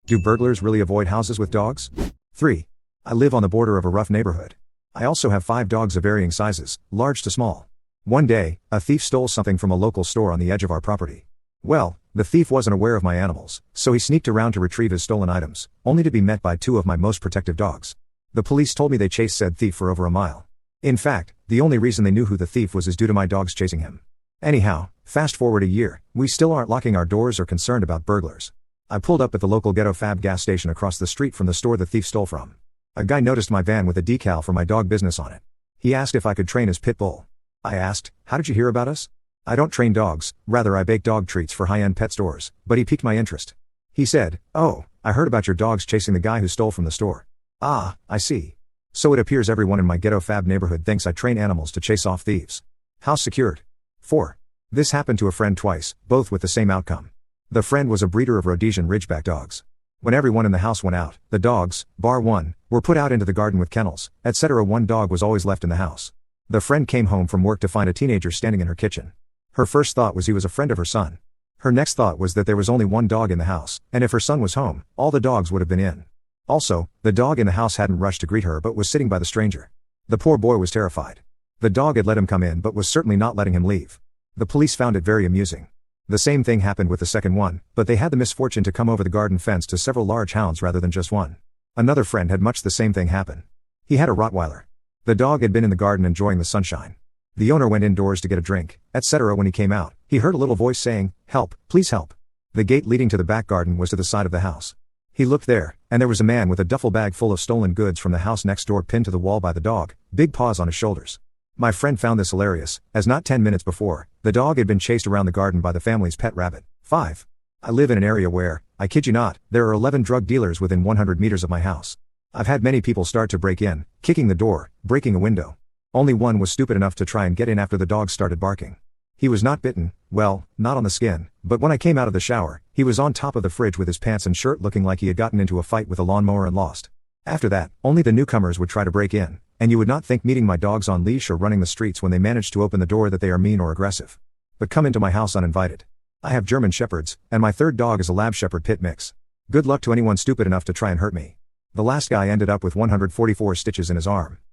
Do burglars really avoid houses with dogs? 3. I live on the border of a rough neighborhood. I also have 5 dogs of varying sizes, large to small. One day, a thief stole something from a local store on the edge of our property. Well, the thief wasn't aware of my animals, so he sneaked around to retrieve his stolen items, only to be met by 2 of my most protective dogs. The police told me they chased said thief for over a mile. In fact, the only reason they knew who the thief was is due to my dogs chasing him. Anyhow, fast forward a year, we still aren't locking our doors or concerned about burglars. I pulled up at the local Ghetto Fab gas station across the street from the store the thief stole from. A guy noticed my van with a decal for my dog business on it. He asked if I could train his pit bull. I asked, "How did you hear about us?" "I don't train dogs, rather I bake dog treats for high-end pet stores," but he piqued my interest. He said, "Oh, I heard about your dogs chasing the guy who stole from the store." "Ah, I see. So it appears everyone in my Ghetto Fab neighborhood thinks I train animals to chase off thieves. House secured." 4. This happened to a friend twice, both with the same outcome. The friend was a breeder of Rhodesian Ridgeback dogs. When everyone in the house went out, the dogs, bar one, were put out into the garden with kennels, etc. One dog was always left in the house. The friend came home from work to find a teenager standing in her kitchen. Her first thought was he was a friend of her son. Her next thought was that there was only one dog in the house, and if her son was home, all the dogs would have been in. Also, the dog in the house hadn't rushed to greet her but was sitting by the stranger. The poor boy was terrified. The dog had let him come in but was certainly not letting him leave. The police found it very amusing. The same thing happened with the second one, but they had the misfortune to come over the garden fence to several large hounds rather than just one. Another friend had much the same thing happen. He had a Rottweiler. The dog had been in the garden enjoying the sunshine. The owner went indoors to get a drink, etc. When he came out, he heard a little voice saying, "Help, please help." The gate leading to the back garden was to the side of the house. He looked there, and there was a man with a duffel bag full of stolen goods from the house next door pinned to the wall by the dog, big paws on his shoulders. My friend found this hilarious, as not 10 minutes before, the dog had been chased around the garden by the family's pet rabbit. 5. I live in an area where, I kid you not, there are 11 drug dealers within 100 meters of my house. I've had many people start to break in, kicking the door, breaking a window. Only one was stupid enough to try and get in after the dog started barking. He was not bitten, well, not on the skin, but when I came out of the shower, he was on top of the fridge with his pants and shirt looking like he had gotten into a fight with a lawnmower and lost. After that, only the newcomers would try to break in, and you would not think meeting my dogs on leash or running the streets when they manage to open the door that they are mean or aggressive. But come into my house uninvited. I have German Shepherds, and my third dog is a Lab Shepherd pit mix. Good luck to anyone stupid enough to try and hurt me. The last guy ended up with 144 stitches in his arm.